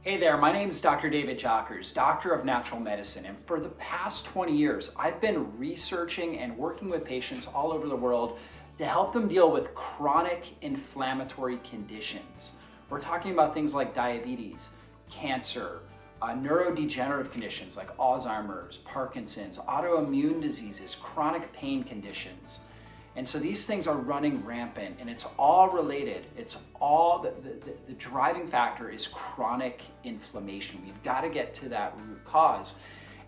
Hey there, my name is Dr. David Jockers, Doctor of Natural Medicine, and for the past 20 years, I've been researching and working with patients all over the world to help them deal with chronic inflammatory conditions. We're talking about things like diabetes, cancer, neurodegenerative conditions like Alzheimer's, Parkinson's, autoimmune diseases, chronic pain conditions. And so these things are running rampant, and it's all related. It's all, the driving factor is chronic inflammation. We've got to get to that root cause.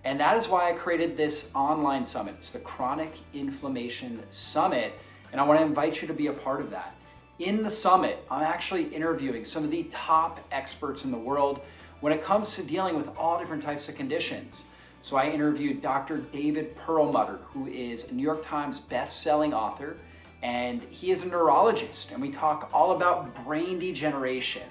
And that is why I created this online summit. It's the Chronic Inflammation Summit, and I want to invite you to be a part of that. In the summit, I'm actually interviewing some of the top experts in the world when it comes to dealing with all different types of conditions. So I interviewed Dr. David Perlmutter, who is a New York Times best-selling author, and he is a neurologist, and we talk all about brain degeneration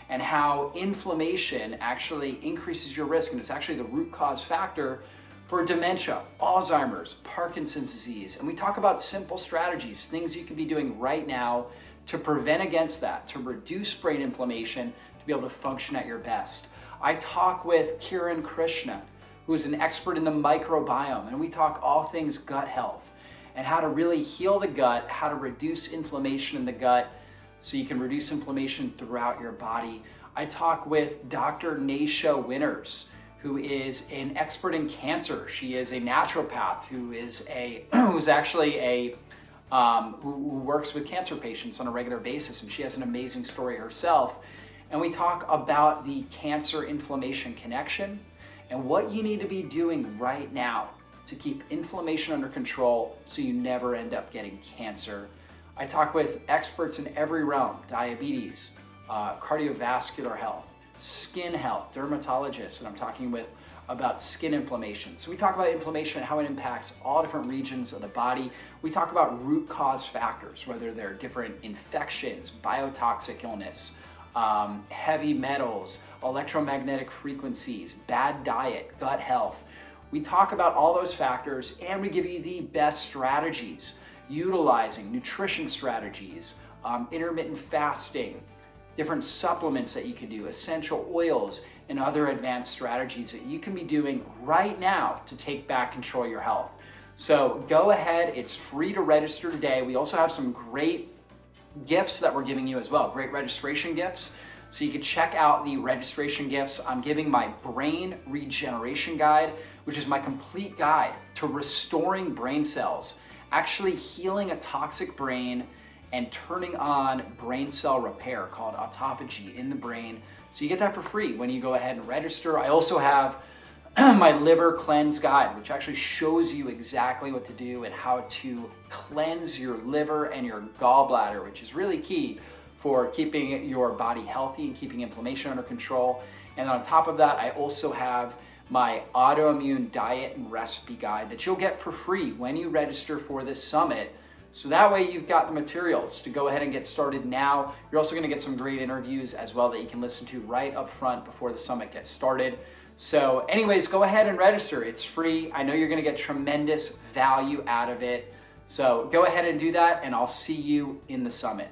and how inflammation actually increases your risk, and it's actually the root cause factor for dementia, Alzheimer's, Parkinson's disease. And we talk about simple strategies, things you can be doing right now to prevent against that, to reduce brain inflammation, to be able to function at your best. I talk with Kiran Krishna, who is an expert in the microbiome, and we talk all things gut health and how to really heal the gut, how to reduce inflammation in the gut so you can reduce inflammation throughout your body. I talk with Dr. Nacia, who is an expert in cancer. She is a naturopath who works with cancer patients on a regular basis, and she has an amazing story herself. And we talk about the cancer inflammation connection and what you need to be doing right now to keep inflammation under control so you never end up getting cancer. I talk with experts in every realm: diabetes, cardiovascular health, skin health, dermatologists, and I'm talking with about skin inflammation. So we talk about inflammation and how it impacts all different regions of the body. We talk about root cause factors, whether they're different infections, biotoxic illness, heavy metals, electromagnetic frequencies, bad diet, gut health. We talk about all those factors, and we give you the best strategies, utilizing nutrition strategies, intermittent fasting, different supplements that you can do, essential oils, and other advanced strategies that you can be doing right now to take back control of your health. So go ahead, it's free to register today. We also have some great gifts that we're giving you as well, great registration gifts. So you can check out the registration gifts. I'm giving my brain regeneration guide, which is my complete guide to restoring brain cells, actually healing a toxic brain and turning on brain cell repair called autophagy in the brain. So you get that for free when you go ahead and register. I also have my liver cleanse guide, which actually shows you exactly what to do and how to cleanse your liver and your gallbladder, which is really key for keeping your body healthy and keeping inflammation under control. And on top of that, I also have my autoimmune diet and recipe guide that you'll get for free when you register for this summit. So that way you've got the materials to go ahead and get started now. You're also gonna get some great interviews as well that you can listen to right up front before the summit gets started. So anyways, go ahead and register. It's free. I know you're gonna get tremendous value out of it. So go ahead and do that, and I'll see you in the summit.